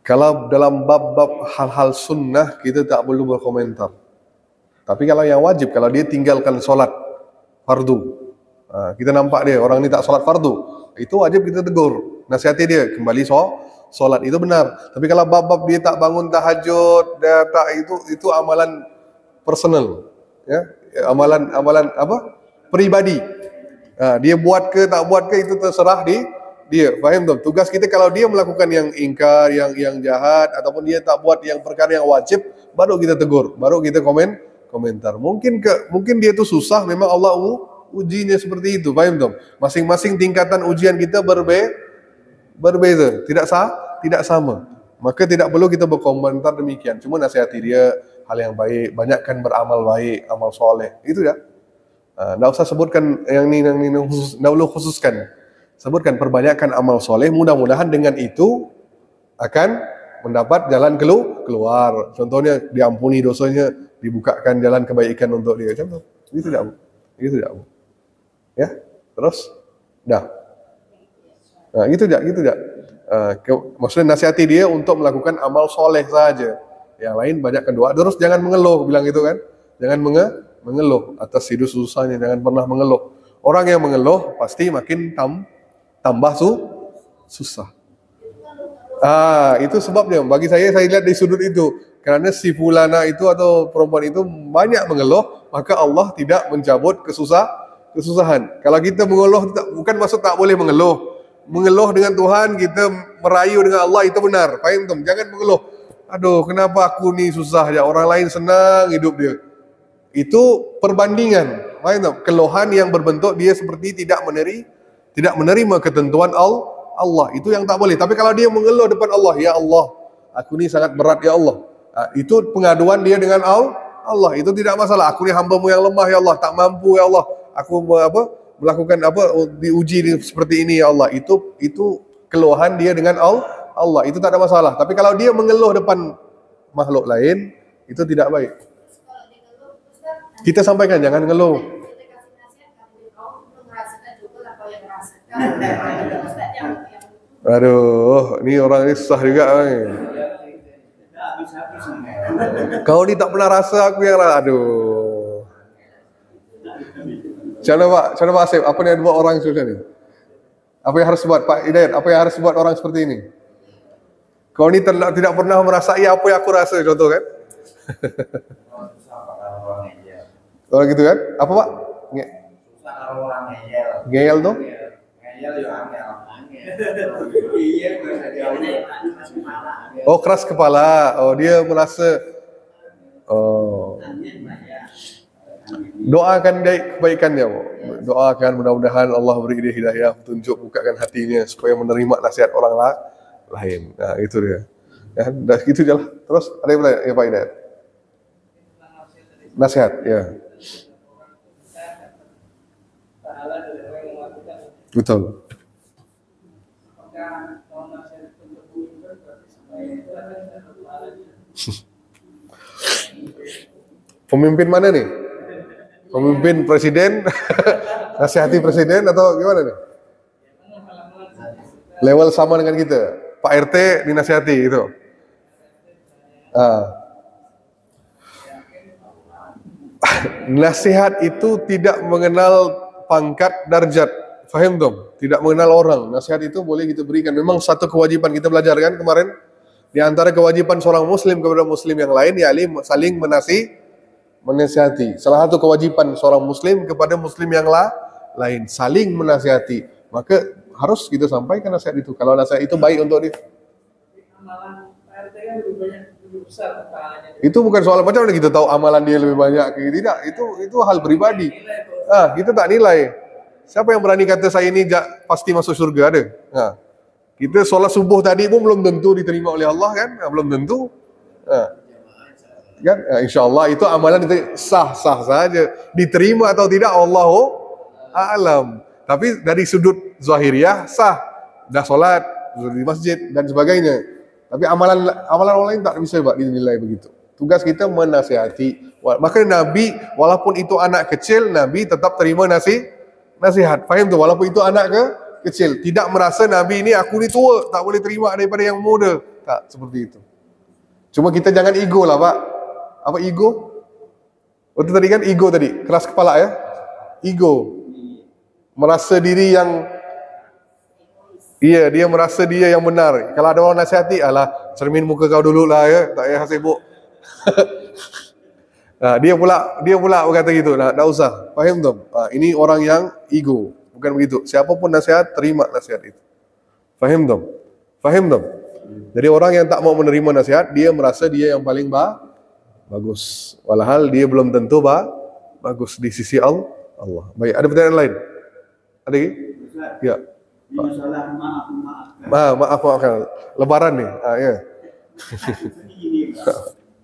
Kalau dalam bab-bab hal-hal sunnah kita tak perlu berkomentar. Tapi kalau yang wajib, kalau dia tinggalkan solat fardu, kita nampak dia orang ini tak solat fardu, itu wajib kita tegur, nasihati dia kembali solat, itu benar. Tapi kalau bab-bab dia tak bangun tahajud, dia tak itu amalan personal, ya, amalan apa? Pribadi. Dia buat ke tak buat ke itu terserah dia. Faham tak? Tugas kita kalau dia melakukan yang ingkar, yang jahat, ataupun dia tak buat yang perkara yang wajib, baru kita tegur, baru kita komentar. Mungkin dia tu susah, memang Allah ujinya seperti itu. Faham tak? Masing-masing tingkatan ujian kita berbeza, tidak sama. Maka tidak perlu kita berkomentar demikian. Cuma nasihati dia hal yang baik, banyakkan beramal baik, amal soleh. Itu ya. Tidak usah sebutkan yang ini khusus, tidak perlu khususkan. Sebutkan perbanyakkan amal soleh, mudah-mudahan dengan itu akan mendapat jalan keluar. Contohnya diampuni dosanya, dibukakan jalan kebaikan untuk dia. Contoh, itu tidak. Ya, terus, dah. Nah, gitu tidak. Maksudnya nasihati dia untuk melakukan amal soleh saja. Yang lain banyakkan doa. Terus jangan mengeluh, bilang gitu kan. Jangan mengeluh atas hidup susahnya, jangan pernah mengeluh. Orang yang mengeluh pasti makin tambah susah. Itu kalau Itu sebabnya. Bagi saya lihat dari sudut itu. Kerana si fulana itu atau perempuan itu banyak mengeluh, maka Allah tidak mencabut kesusahan. Kalau kita mengeluh, bukan maksud tak boleh mengeluh. Mengeluh dengan Tuhan, kita merayu dengan Allah, itu benar. Faham tak? Jangan mengeluh. Aduh, kenapa aku ni susah ya? Orang lain senang hidup dia. Itu perbandingan. Faham tak? Keluhan yang berbentuk dia seperti tidak menerima ketentuan Allah. Itu yang tak boleh. Tapi kalau dia mengeluh depan Allah, ya Allah, aku ni sangat berat ya Allah. Itu pengaduan dia dengan Allah. Itu tidak masalah. Aku ni hamba-Mu yang lemah ya Allah, tak mampu ya Allah. Aku melakukan diuji seperti ini ya Allah. Itu keluhan dia dengan Allah. Itu tak ada masalah. Tapi kalau dia mengeluh depan makhluk lain, itu tidak baik. Kita sampaikan, jangan ngeluh. Aduh, ni orang ni susah juga. Kau ni tak pernah rasa, aku yang rasa. Aduh. Macam mana Pak Asif? Apa yang buat orang macam ni? Apa yang harus buat Pak Hidayat? Apa yang harus buat orang seperti ini? Kau ni tidak pernah merasai apa yang aku rasa, contoh kan? Kalau gitu kan? Apa Pak? Ngeyel tu? Oh, keras kepala. Oh, dia merasa. Oh. Doakan kebaikan dia. Doakan mudah-mudahan Allah beri dia hidayah, petunjuk, bukakan hatinya supaya menerima nasihat orang lain. Nah, itu dia. Ya, dah gitu je lah. Terus ada yang lain, ya Pak Hidayat? Nasihat, ya. Betul. Pemimpin mana nih? Pemimpin presiden, nasihati presiden atau gimana nih? Level sama dengan kita. Pak RT dinasihati itu. Nasihat itu tidak mengenal pangkat darjat. Faham dong? Tidak mengenal orang. Nasihat itu boleh kita berikan. Memang satu kewajiban kita belajar kan kemarin. Di antara kewajiban seorang muslim kepada muslim yang lain, ya saling menasihati. Salah satu kewajiban seorang muslim kepada muslim yang lain, saling menasihati. Maka harus kita sampaikan nasihat itu. Kalau nasihat itu baik untuk dia. Amalan RT kan lebih besar pahalanya. Itu bukan soal macam mana kita tahu amalan dia lebih banyak. Tidak, itu hal pribadi. Kita tak nilai. Siapa yang berani kata saya ini pasti masuk surga ada? Kita solat subuh tadi pun belum tentu diterima oleh Allah kan? Belum tentu. Kan? InsyaAllah itu amalan itu sah-sah saja. Diterima atau tidak Allahu a'lam. Tapi dari sudut zahiriyah sah. Dah solat di masjid dan sebagainya. Tapi amalan orang lain tak bisa dinilai begitu. Tugas kita menasihati. Maka Nabi walaupun itu anak kecil, Nabi tetap terima nasihat. Faham tu? Walaupun itu anak kecil, tidak merasa Nabi ini aku ni tua, tak boleh terima daripada yang muda. Tak seperti itu. Cuma kita jangan ego lah Pak. Apa ego? Itu tadi kan ego tadi, keras kepala ya. Ego. Merasa diri yang dia merasa dia yang benar. Kalau ada orang nasihati, alah cermin muka kau dulu lah ya, tak payah sibuk. Dia pula berkata gitu. Tak usah. Faham tu? Ini orang yang ego. Bukan begitu. Siapapun nasihat, terima nasihat itu. Faham tu? Jadi orang yang tak mau menerima nasihat, dia merasa dia yang paling bagus. Walhal dia belum tentu bagus di sisi Allah. Baik, ada pertanyaan lain? Ada lagi? Ya. Masalah maafkan. Lebaran nih. Ya.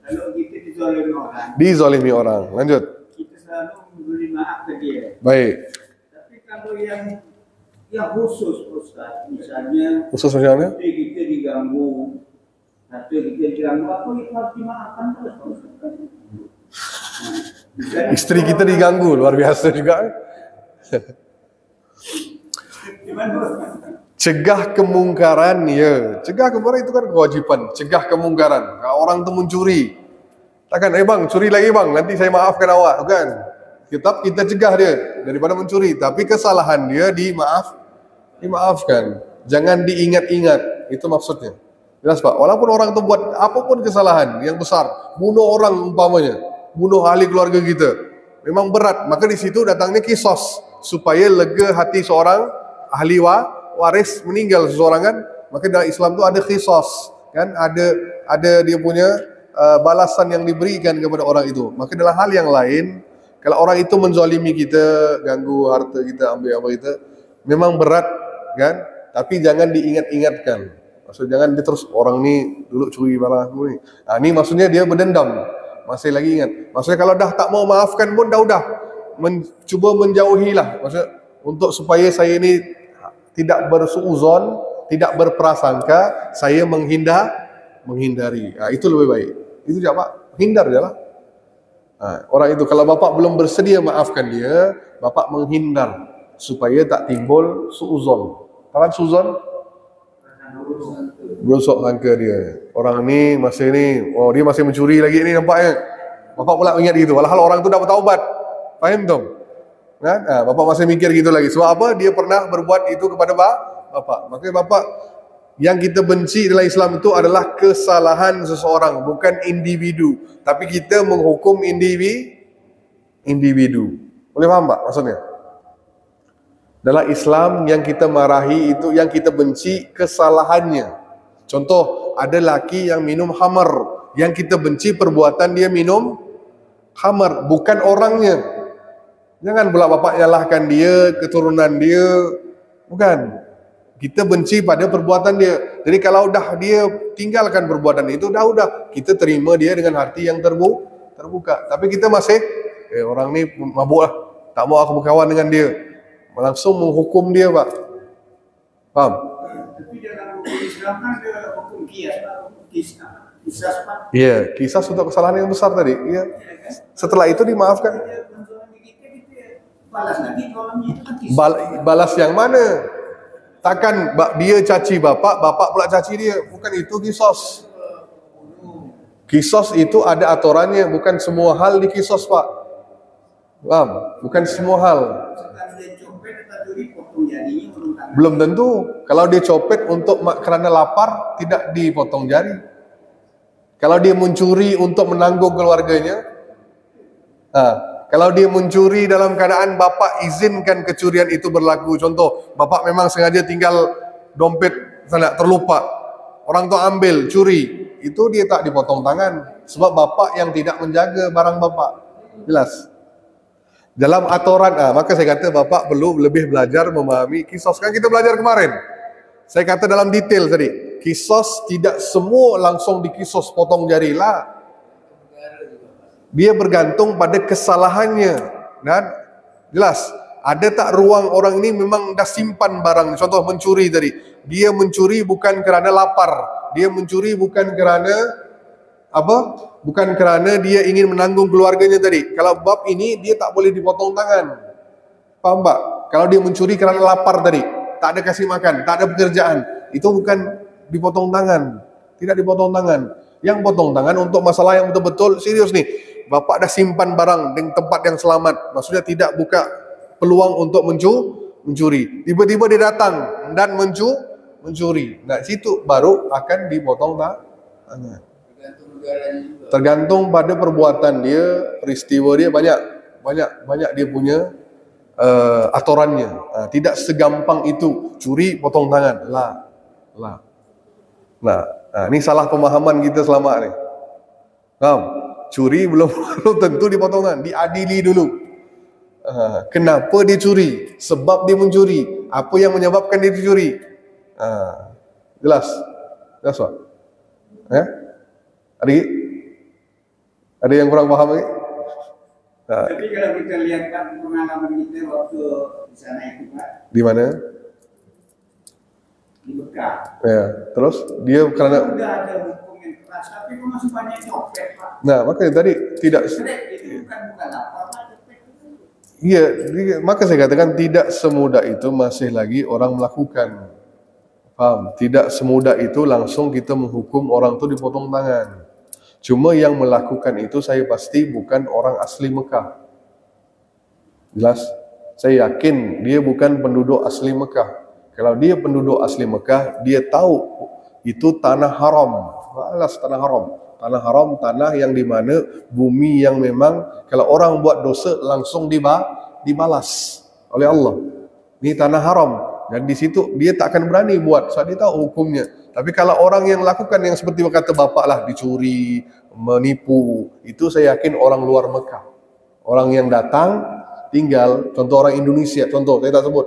Kalau kita dizalimi orang. Lanjut. Kita selalu memberi maaf ke dia. Baik. Tapi kalau yang khusus Ustaz, misalnya kita diganggu, apa itu harus dimaafkan terus. Istri kita diganggu, luar biasa juga. Cegah kemungkaran, ya. Cegah kemungkaran itu kan kewajiban. Cegah kemungkaran. Kalau orang tu mencuri, takkan, bang, curi lagi bang, nanti saya maafkan awak, kan? Tetap kita cegah dia daripada mencuri. Tapi kesalahan dia dimaafkan. Jangan diingat-ingat. Itu maksudnya. Jelas Pak, walaupun orang itu buat apapun kesalahan yang besar, bunuh orang umpamanya, bunuh ahli keluarga kita, memang berat. Maka di situ datangnya kisos supaya lega hati seorang ahli waris meninggal seseorang kan. Maka dalam Islam itu ada kisos kan, ada dia punya balasan yang diberikan kepada orang itu. Maka dalam hal yang lain, kalau orang itu menzalimi kita, ganggu harta kita, ambil apa kita, memang berat kan, tapi jangan diingat-ingatkan. Maksud jangan dia terus orang ni dulu curi barang aku ni. Ni maksudnya dia berdendam, masih lagi ingat. Maksudnya kalau dah tak mau maafkan pun dah cuba menjauhilah. Maksudnya untuk supaya saya ni tidak bersuuzon, tidak berprasangka, saya menghindari. Itu lebih baik. Itu je Pak, hindar je lah. Orang itu kalau Bapak belum bersedia maafkan dia, Bapak menghindar supaya tak timbul suuzon. Tahu kan suuzon? Berosok sangka dia. Orang ni masih ni, oh dia masih mencuri lagi ni nampaknya. Bapak pula ingat gitu. Walhal orang tu dah bertaubat. Faham tak? Kan? Bapak masih mikir gitu lagi. Sebab apa? Dia pernah berbuat itu kepada Bapak. Makanya Bapak, yang kita benci dalam Islam itu adalah kesalahan seseorang, bukan individu. Tapi kita menghukum individu. Boleh faham Pak maksudnya? Dalam Islam yang kita marahi itu, yang kita benci kesalahannya. Contoh, ada laki yang minum khamar, yang kita benci perbuatan dia minum khamar, bukan orangnya. Jangan pula Bapak nyalahkan dia, keturunan dia, bukan. Kita benci pada perbuatan dia. Jadi kalau dah dia tinggalkan perbuatan itu, dah kita terima dia dengan hati yang terbuka. Tapi kita masih, orang ni mabuk lah, tak mau aku berkawan dengan dia. Langsung menghukum dia Pak. Faham? Tapi dalam hukum Islam kan ada hukum kisas Pak. Ya, kisas untuk kesalahan yang besar tadi. Ya. Setelah itu dimaafkan. Balas lagi kalau itu kan kisas. Balas yang mana? Takkan dia caci bapak pula caci dia. Bukan itu kisos. Kisos itu ada aturannya, bukan semua hal di kisos Pak. Paham? Bukan semua hal. Belum tentu. Kalau dia copet untuk kerana lapar, tidak dipotong jari. Kalau dia mencuri untuk menanggung keluarganya, kalau dia mencuri dalam keadaan bapak izinkan kecurian itu berlaku. Contoh, bapak memang sengaja tinggal dompet sana terlupa, orang tu ambil, curi, itu dia tak dipotong tangan. Sebab bapak yang tidak menjaga barang bapak. Jelas? Dalam aturan, maka saya kata Bapak perlu lebih belajar memahami kisos. Kan kita belajar kemarin. Saya kata dalam detail tadi, kisos tidak semua langsung dikisos potong jari lah. Dia bergantung pada kesalahannya. Dan jelas, ada tak ruang orang ini memang dah simpan barang. Contoh mencuri tadi. Dia mencuri bukan kerana lapar. Dia mencuri bukan kerana apa? Bukan kerana dia ingin menanggung keluarganya tadi. Kalau bab ini dia tak boleh dipotong tangan. Faham Pak? Kalau dia mencuri kerana lapar tadi, tak ada kasih makan, tak ada pekerjaan, itu bukan dipotong tangan. Tidak dipotong tangan. Yang potong tangan untuk masalah yang betul-betul serius nih. Bapak dah simpan barang di tempat yang selamat. Maksudnya tidak buka peluang untuk mencuri. Tiba-tiba dia datang dan mencuri. Nah, situ baru akan dipotong tangan. Tergantung pada perbuatan dia, peristiwa dia, banyak dia punya aturannya. Tidak segampang itu curi potong tangan. Lah. Ini salah pemahaman kita selama ni. Faham? Curi belum tentu dipotong tangan, diadili dulu. Kenapa dia curi? Sebab dia mencuri. Apa yang menyebabkan dia curi? Jelas Pak? Ada yang kurang paham lagi? Tapi kalau kita lihat pengalaman kita waktu di sana itu Pak. Di mana? Di Mekah. Ya, terus dia kerana Sudah ada hukum yang keras, tapi kok masih banyak copet Pak. Nah, makanya tadi tidak. Itu bukan lapar Pak. Iya, maka saya katakan tidak semudah itu masih lagi orang melakukan. Paham? Tidak semudah itu langsung kita menghukum orang itu dipotong tangan. Cuma yang melakukan itu saya pasti bukan orang asli Mekah. Jelas? Saya yakin dia bukan penduduk asli Mekah. Kalau dia penduduk asli Mekah, dia tahu itu tanah haram. Alas tanah haram. Tanah haram, tanah yang dimana bumi yang memang kalau orang buat dosa langsung dibalas oleh Allah. Ini tanah haram. Dan di situ dia tak akan berani buat sebab dia tahu hukumnya. Tapi kalau orang yang lakukan yang seperti kata bapak lah, dicuri, menipu, itu saya yakin orang luar Mekah. Orang yang datang tinggal, contoh orang Indonesia, contoh saya tak sebut.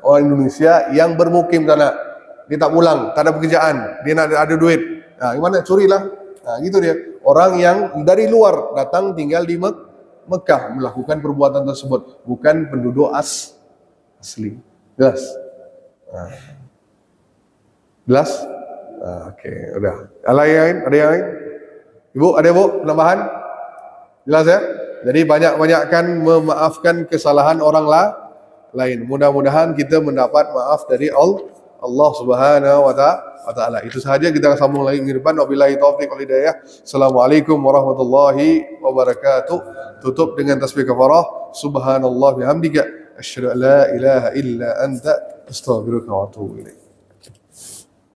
Orang Indonesia yang bermukim sana, dia tak pulang, tak ada pekerjaan, dia nak ada duit. Gimana? Curilah. Gitu dia. Orang yang dari luar datang tinggal di Mekah melakukan perbuatan tersebut, bukan penduduk asli. Jelas? Jelas? Okey, udah. Ada yang lain? Ada yang lain? Ibu, ada ibu penambahan? Jelas ya? Jadi banyak-banyakkan memaafkan kesalahan orang lain. Mudah-mudahan kita mendapat maaf dari Allah Subhanahu wa Ta'ala. Itu sahaja, kita akan sambung lagi minggu depan. Wabillahi taufiq wal hidayah. Assalamualaikum warahmatullahi wabarakatuh. Tutup dengan tasbih kafarah. Subhanallah bihamdika asyhadu an la ilaha illa anta astaghfiruka wa atubu ilaik.